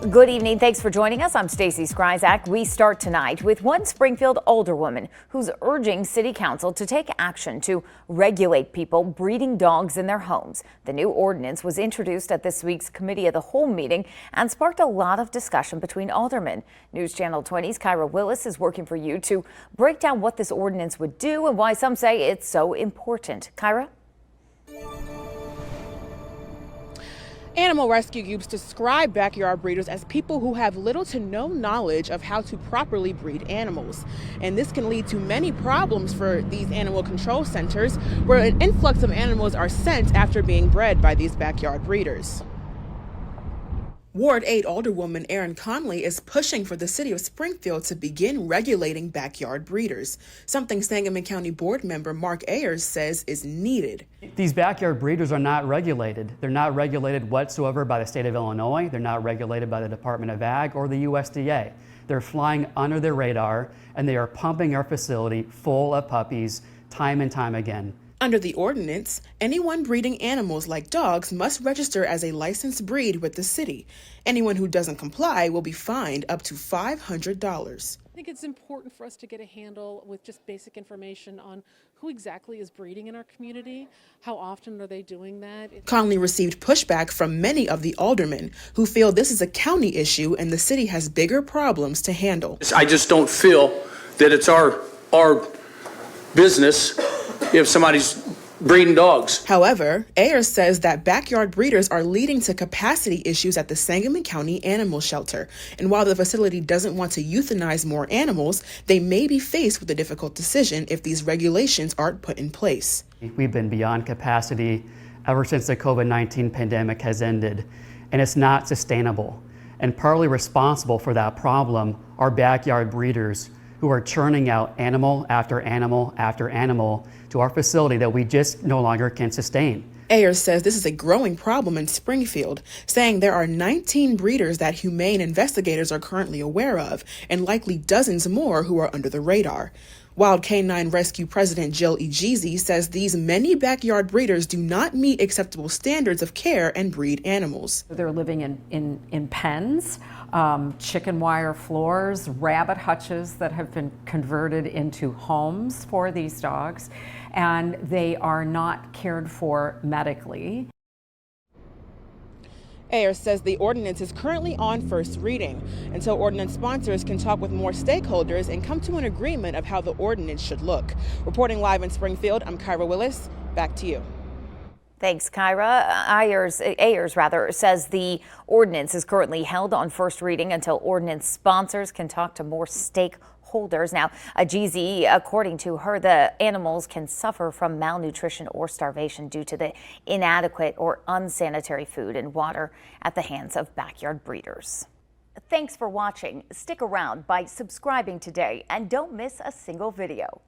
Good evening. Thanks for joining us. I'm Stacey Skryzak. We start tonight with one Springfield alderwoman who's urging City Council to take action to regulate people breeding dogs in their homes. The new ordinance was introduced at this week's Committee of the Whole meeting and sparked a lot of discussion between aldermen. News Channel 20's Kyra Willis is working for you to break down what this ordinance would do and why some say it's so important. Kyra? Animal rescue groups describe backyard breeders as people who have little to no knowledge of how to properly breed animals. And this can lead to many problems for these animal control centers, where an influx of animals are sent after being bred by these backyard breeders. Ward 8 Alderwoman Erin Conley is pushing for the city of Springfield to begin regulating backyard breeders, something Sangamon County Board member Mark Ayers says is needed. These backyard breeders are not regulated. They're not regulated whatsoever by the state of Illinois. They're not regulated by the Department of Ag or the USDA. They're flying under the radar, and they are pumping our facility full of puppies time and time again. Under the ordinance, anyone breeding animals like dogs must register as a licensed breed with the city. Anyone who doesn't comply will be fined up to $500. I think it's important for us to get a handle with just basic information on who exactly is breeding in our community, how often are they doing that. Conley received pushback from many of the aldermen who feel this is a county issue and the city has bigger problems to handle. I just don't feel that it's our business if somebody's breeding dogs. However, Ayers says that backyard breeders are leading to capacity issues at the Sangamon County Animal Shelter. And while the facility doesn't want to euthanize more animals, they may be faced with a difficult decision if these regulations aren't put in place. We've been beyond capacity ever since the COVID-19 pandemic has ended, and it's not sustainable. And partly responsible for that problem are backyard breeders who are churning out animal after animal after animal to our facility that we just no longer can sustain. Ayers says this is a growing problem in Springfield, saying there are 19 breeders that humane investigators are currently aware of, and likely dozens more who are under the radar. Wild Canine Rescue President Jill Ejeezy says these many backyard breeders do not meet acceptable standards of care and breed animals. They're living in pens, chicken wire floors, rabbit hutches that have been converted into homes for these dogs, and they are not cared for medically. Ayers says the ordinance is currently on first reading until ordinance sponsors can talk with more stakeholders and come to an agreement of how the ordinance should look. Reporting live in Springfield, I'm Kyra Willis. Back to you. Thanks, Kyra. Ayers says the ordinance is currently held on first reading until ordinance sponsors can talk to more stakeholders. Now, Ejeezy, according to her, the animals can suffer from malnutrition or starvation due to the inadequate or unsanitary food and water at the hands of backyard breeders. Thanks for watching. Stick around by subscribing today and don't miss a single video.